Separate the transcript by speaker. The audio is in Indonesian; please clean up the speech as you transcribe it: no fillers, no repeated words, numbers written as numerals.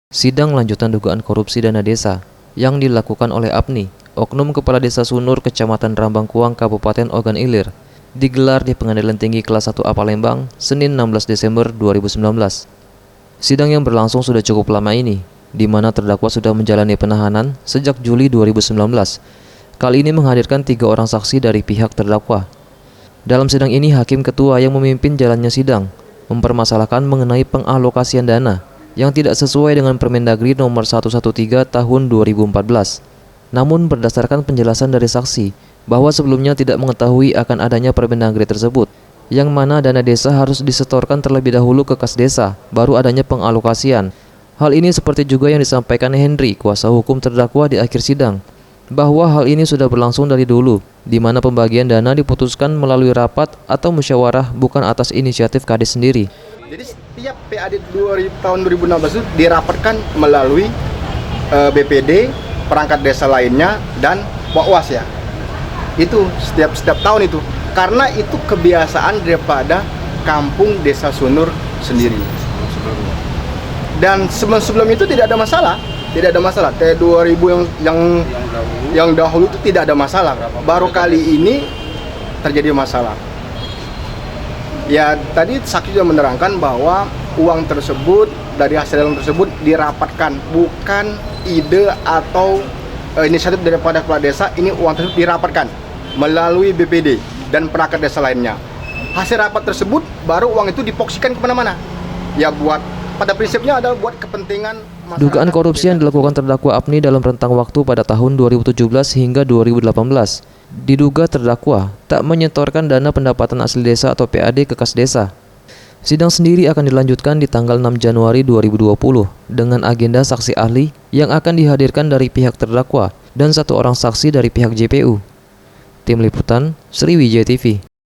Speaker 1: Sidang lanjutan dugaan korupsi dana desa yang dilakukan oleh Apni, Oknum Kepala Desa Sunur, Kecamatan Rambangkuang, Kabupaten Ogan Ilir, digelar di Pengadilan Tinggi Kelas 1A Palembang, Senin 16 Desember 2019. Sidang yang berlangsung sudah cukup lama ini, di mana terdakwa sudah menjalani penahanan sejak Juli 2019. Kali ini menghadirkan 3 orang saksi dari pihak terdakwa. Dalam sidang ini, Hakim Ketua yang memimpin jalannya sidang mempermasalahkan mengenai pengalokasian dana yang tidak sesuai dengan Permendagri nomor 113 tahun 2014. Namun berdasarkan penjelasan dari saksi bahwa sebelumnya tidak mengetahui akan adanya Permendagri tersebut, yang mana dana desa harus disetorkan terlebih dahulu ke kas desa, baru adanya pengalokasian. Hal ini seperti juga yang disampaikan Henry, kuasa hukum terdakwa di akhir sidang, bahwa hal ini sudah berlangsung dari dulu, di mana pembagian dana diputuskan melalui rapat atau musyawarah bukan atas inisiatif Kades sendiri.
Speaker 2: Jadi setiap PAD tahun 2016 itu dirapatkan melalui BPD, perangkat desa lainnya, dan Pokwas ya. Itu setiap tahun itu. Karena itu kebiasaan daripada kampung Desa Sunur sendiri. Dan sebelum itu tidak ada masalah. Tidak ada masalah. T2000 yang dahulu itu tidak ada masalah. Baru kali ini terjadi masalah. Ya, tadi saksi juga menerangkan bahwa uang tersebut dari hasil lelang tersebut dirapatkan, bukan ide atau inisiatif daripada kepala desa. Ini uang tersebut dirapatkan melalui BPD dan perangkat desa lainnya. Hasil rapat tersebut baru uang itu dipoksikan kemana-mana. Ya, pada prinsipnya adalah buat kepentingan masyarakat.
Speaker 1: Dugaan korupsi yang dilakukan terdakwa Apni dalam rentang waktu pada tahun 2017 hingga 2018. Diduga terdakwa tak menyetorkan dana pendapatan asli desa atau PAD ke kas desa. Sidang sendiri akan dilanjutkan di tanggal 6 Januari 2020 dengan agenda saksi ahli yang akan dihadirkan dari pihak terdakwa dan 1 orang saksi dari pihak JPU. Tim Liputan, Sriwijaya TV.